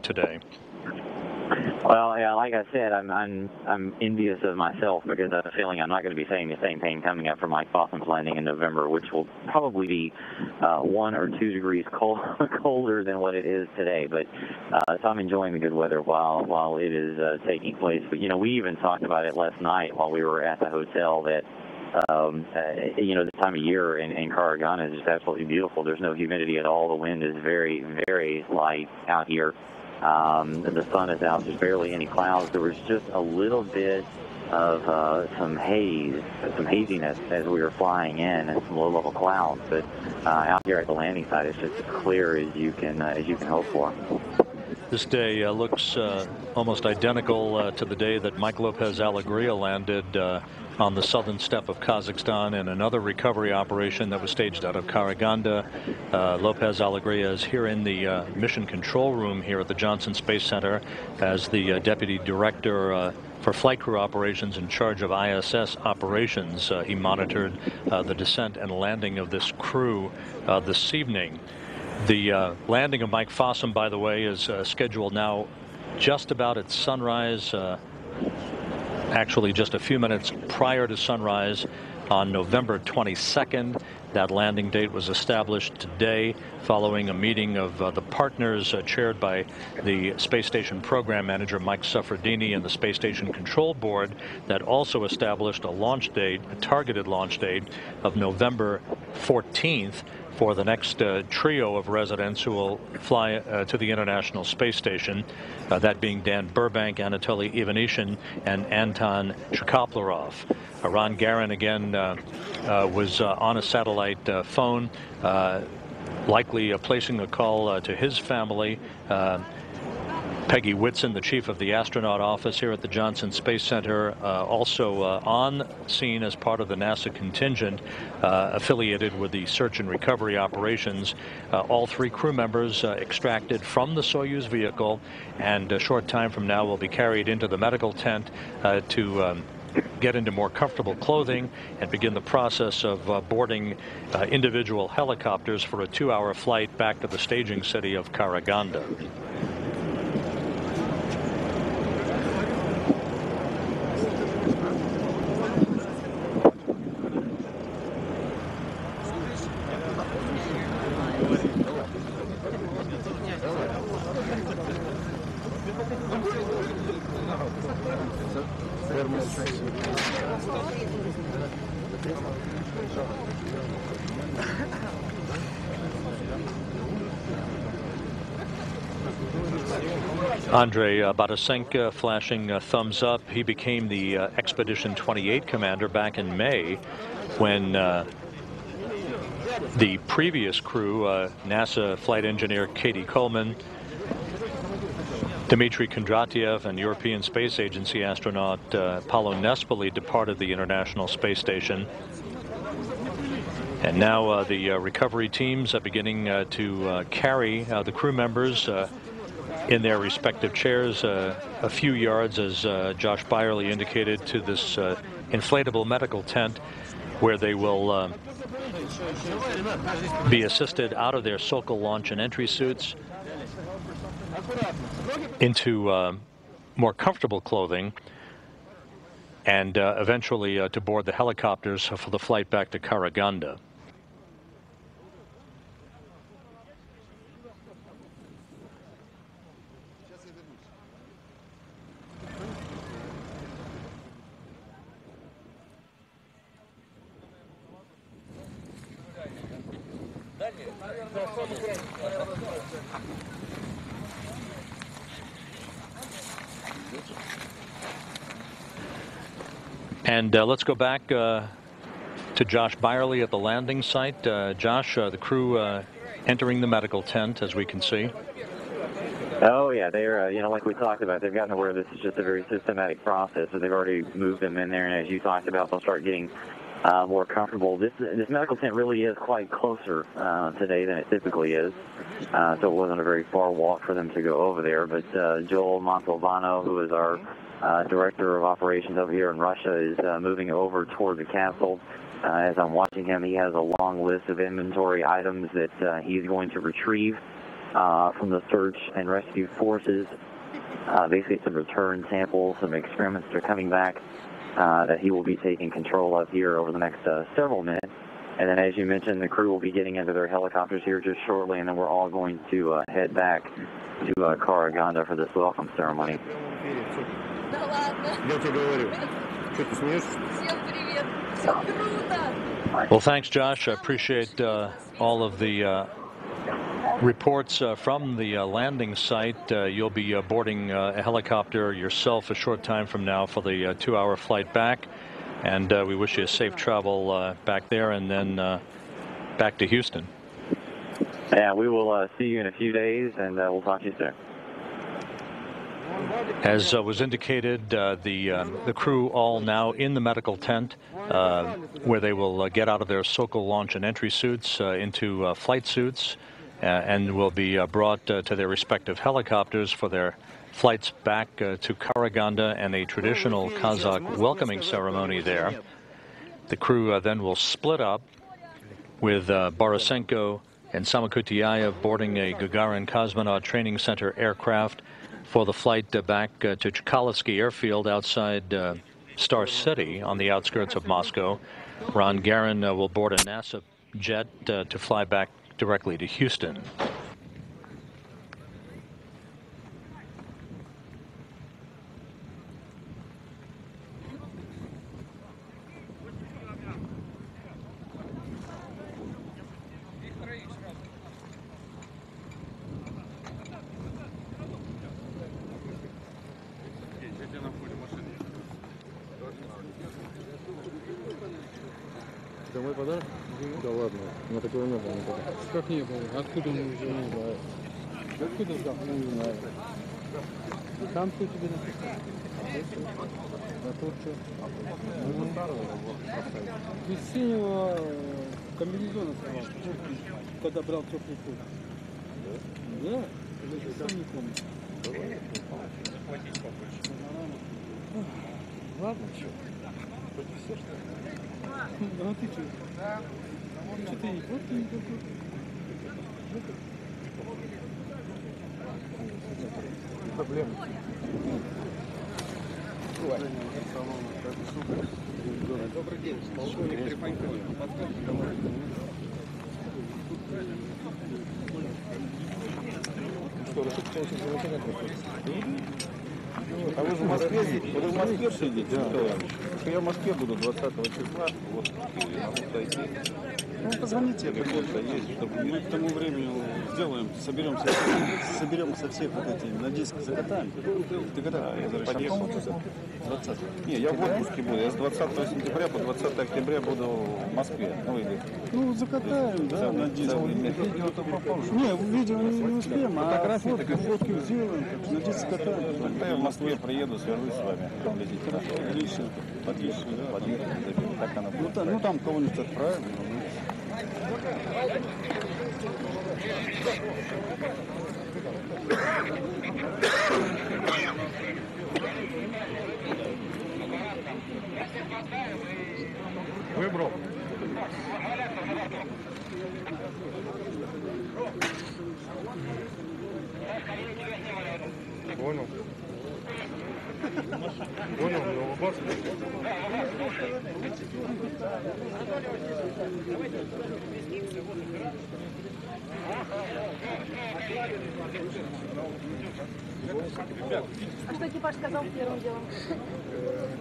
today? Well, yeah, like I said, I'm envious of myself because I have a feeling I'm not going to be saying the same thing coming up for Mike Fossum's landing in November, which will probably be 1 or 2 degrees colder than what it is today. But so I'm enjoying the good weather while it is taking place. But we even talked about it last night while we were at the hotel that. This time of year in Caragana is just absolutely beautiful. There's no humidity at all. The wind is very, very light out here. The sun is out. There's barely any clouds. There was just a little bit of some haziness as we were flying in, and some low-level clouds. But out here at the landing site, it's just as clear as you can hope for. This day looks almost identical to the day that Mike Lopez Alegria landed on the southern steppe of Kazakhstan in another recovery operation that was staged out of Karaganda. Lopez Alegria is here in the mission control room here at the Johnson Space Center as the deputy director for flight crew operations in charge of ISS operations. He monitored the descent and landing of this crew this evening. The landing of Mike Fossum, by the way, is scheduled now just about at sunrise, actually just a few minutes prior to sunrise on November 22nd. That landing date was established today following a meeting of the partners chaired by the Space Station Program Manager Mike Suffredini and the Space Station Control Board that also established a launch date, a targeted launch date of November 14th for the next trio of residents who will fly to the International Space Station, that being Dan Burbank, Anatoly Ivanishin, and Anton Shkaplerov. Ron Garan again was on a satellite phone, likely placing a call to his family. Peggy Whitson, the chief of the astronaut office here at the Johnson Space Center, also on scene as part of the NASA contingent affiliated with the search and recovery operations. All 3 crew members extracted from the Soyuz vehicle, and a short time from now will be carried into the medical tent to get into more comfortable clothing and begin the process of boarding individual helicopters for a 2-hour flight back to the staging city of Karaganda. Andrei Batasenka flashing thumbs up. He became the Expedition 28 commander back in May when the previous crew, NASA flight engineer Katie Coleman, Dmitry Kondratiev, and European Space Agency astronaut Paolo Nespoli departed the International Space Station. And now the recovery teams are beginning to carry the crew members in their respective chairs a few yards, as Josh Byerly indicated, to this inflatable medical tent where they will be assisted out of their Sokol launch and entry suits into more comfortable clothing, and eventually to board the helicopters for the flight back to Karaganda. And let's go back to Josh Byerly at the landing site. Josh, the crew entering the medical tent, as we can see. Oh, yeah, they're, like we talked about, they've gotten to where this is just a very systematic process, so they've already moved them in there, and as you talked about, they'll start getting more comfortable. This medical tent really is quite closer today than it typically is, so it wasn't a very far walk for them to go over there, but Joel Montalbano, who is our director of operations over here in Russia, is moving over toward the capsule. As I'm watching him, he has a long list of inventory items that he's going to retrieve from the search and rescue forces. Basically some return samples, some experiments that are coming back that he will be taking control of here over the next several minutes. And then, as you mentioned, the crew will be getting into their helicopters here just shortly, and then we're all going to head back to Karaganda for this welcome ceremony. Well, thanks, Josh. I appreciate all of the reports from the landing site. You'll be boarding a helicopter yourself a short time from now for the 2-hour flight back. And we wish you a safe travel back there and then back to Houston. Yeah, we will see you in a few days, and we'll talk to you soon. As was indicated, the crew all now in the medical tent, where they will get out of their Sokol launch and entry suits into flight suits, and will be brought to their respective helicopters for their flights back to Karaganda and a traditional Kazakh welcoming ceremony there. The crew then will split up, with Borisenko and Samakutiayev boarding a Gagarin Cosmonaut Training Center aircraft for the flight back to Chkalovsky Airfield outside Star City on the outskirts of Moscow. Ron Garin will board a NASA jet to fly back directly to Houston. Домой подарок? Да ладно, на такого не было никогда. Как не было? Откуда мы уже не знаю? Откуда знал? Не знаю. Там что тебе написано? А тут что? Из синего комбинезона сорвал, когда брал теплый путь. Да? Да? Я сам не помню. Ладно, что? Хоть все, что ли? Ну, а ты что? Что ты не фотки никакой? Проблема. Добрый день, полковник Трепаньков. Что, расшибка очень замечательно проходит? А вы же в Москве сидите? Вы в Москве сидите? Да. Я в Москве буду 20 числа. Вот, могу зайти. Ну, позвоните, это почта есть, чтобы мы к тому времени сделаем, соберем со всех вот этих, на диск закатаем. Ты когда подъехал? 20. Не, я в отпуске буду. Я с 20 сентября по 20 октября буду в Москве. Ну, закатаем, да, на диск. Видео-то попозже. Не, видео не успеем, а фотки сделаем, на диск закатаем. Когда я в Москве приеду, свяжусь с вами. Отлично. Отлично, да. Ну, там кого-нибудь отправим. Выбрал. Понял. Понял, но А что экипаж сказал первым делом?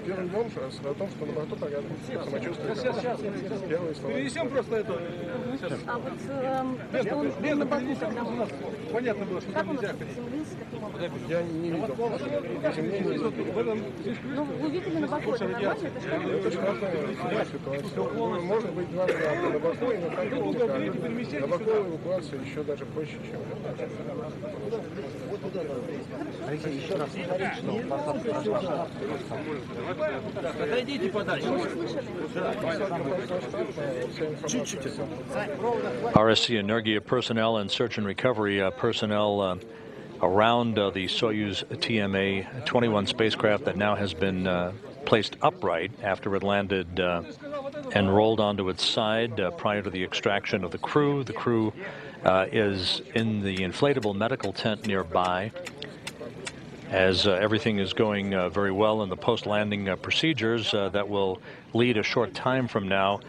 Первым делом о том, что на борту погадывается самочувствие. Сейчас. Перенесем просто это. А вот что он на боку тогда был? Понятно было, что как он приземлился, каким образом? Я не видел. Ну, вы видели на боку, это нормально? Это штатная ситуация. Может быть два варианта на боку и на танке уникальный. На боку эвакуация еще даже проще, чем Алексей, еще раз отойдите подальше. Чуть-чуть. RSC Energia personnel and search and recovery personnel around the Soyuz TMA 21 spacecraft that now has been placed upright after it landed and rolled onto its side prior to the extraction of the crew. The crew is in the inflatable medical tent nearby, as everything is going very well in the post-landing procedures that will lead a short time from now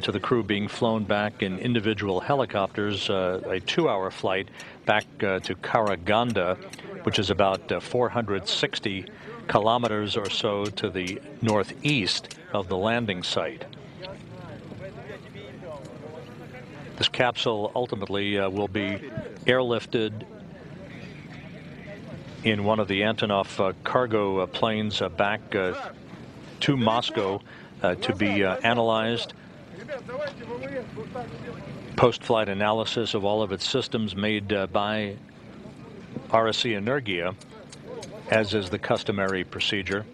to the crew being flown back in individual helicopters, a 2-hour flight back to Karaganda, which is about 460 kilometers or so to the northeast of the landing site. This capsule ultimately will be airlifted in one of the Antonov cargo planes back to Moscow to be analyzed. Post-flight analysis of all of its systems made by RSC Energia, as is the customary procedure.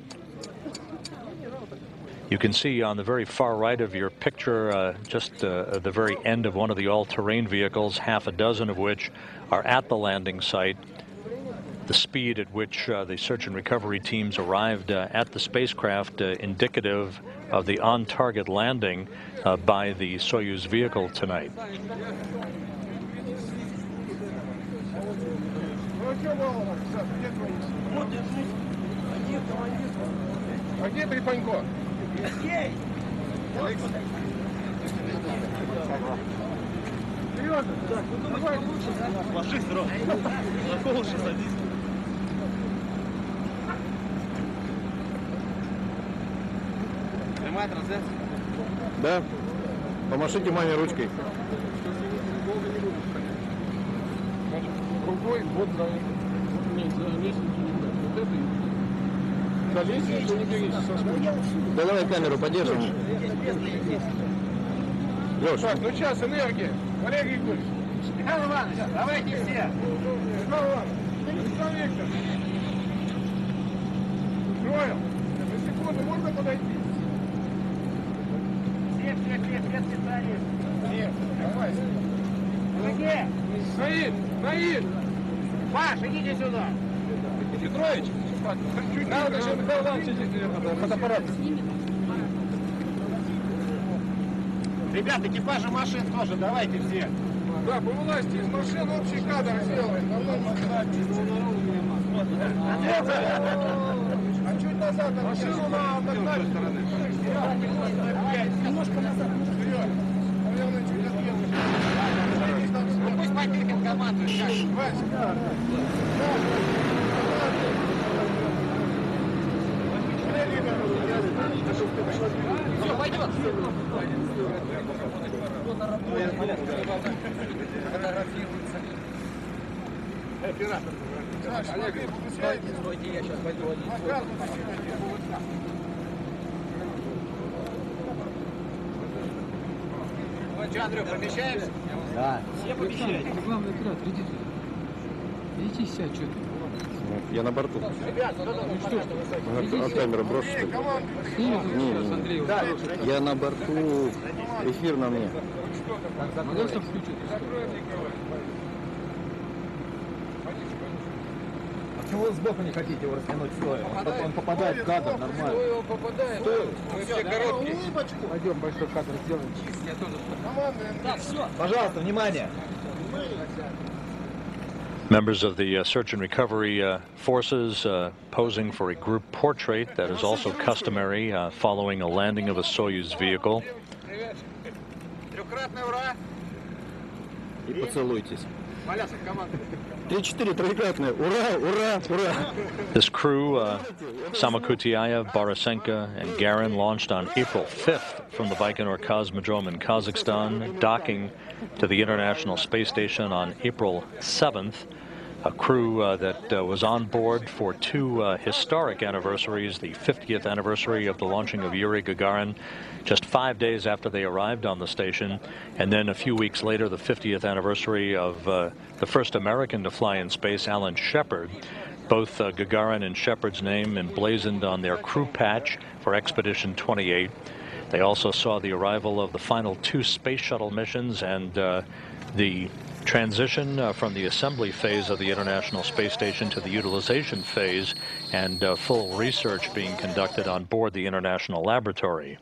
You can see on the very far right of your picture just the very end of one of the all-terrain vehicles, half a dozen of which are at the landing site. The speed at which the search and recovery teams arrived at the spacecraft indicative of the on-target landing by the Soyuz vehicle tonight. Да. Помашите маме ручкой. Рукой вот за лестницу. Вот это. За лестницу не берись со скотчем. Да давай камеру подержим. Леш. Так, ну сейчас энергия. Валерий Григорьевич. Михаил Иванович, давайте все. Михаил Иванович, Александр Викторович. Строил. На секунду можно подойти? Нет, давай. Саид, Наид! Паш, идите сюда! Петрович! Надо же, Михаил Иванович, фотоаппарат. Ребят, экипажи машин тоже, давайте все. Да, повылазьте из машин, общий кадр сделаем. А чуть назад, машину надо отогнать. Немножко назад. Ну пусть Матюхин командует. Все, пойдет. Оператор. Стойте, я сейчас пойду. Че, Андрюх, помещаемся? Да. Все помещаетесь. Главный оператор, иди туда. Иди сядь, что ты. Я на борту. Ребят, кто там? Ну что? А камера брошена, что ли? Снимем, Андрей. Да, я на борту. Эфир на мне. Могу чтобы включить? А чего вы сбоку не хотите его растянуть стоя? Он попадает в кадр, нормально. Стоя он попадает. Мы все короткие. Пойдем большой кадр сделаем. Я тоже. Да, все. Пожалуйста, внимание. Members of the search and recovery forces posing for a group portrait that is also customary following a landing of a Soyuz vehicle. Трехкратный ура. И поцелуйтесь. Малясов, команда. 3-4 трехкратные. Ура, ура, ура. This crew, Samakutiayev, Borisenko, and Garin, launched on April 5th from the Baikonur Cosmodrome in Kazakhstan, docking to the International Space Station on April 7th. A crew that was on board for two historic anniversaries, the 50th anniversary of the launching of Yuri Gagarin, just 5 days after they arrived on the station, and then a few weeks later, the 50th anniversary of the first American to fly in space, Alan Shepard. Both Gagarin and Shepard's name emblazoned on their crew patch for Expedition 28. They also saw the arrival of the final two space shuttle missions and the transition from the assembly phase of the International Space Station to the utilization phase, and full research being conducted on board the International Laboratory.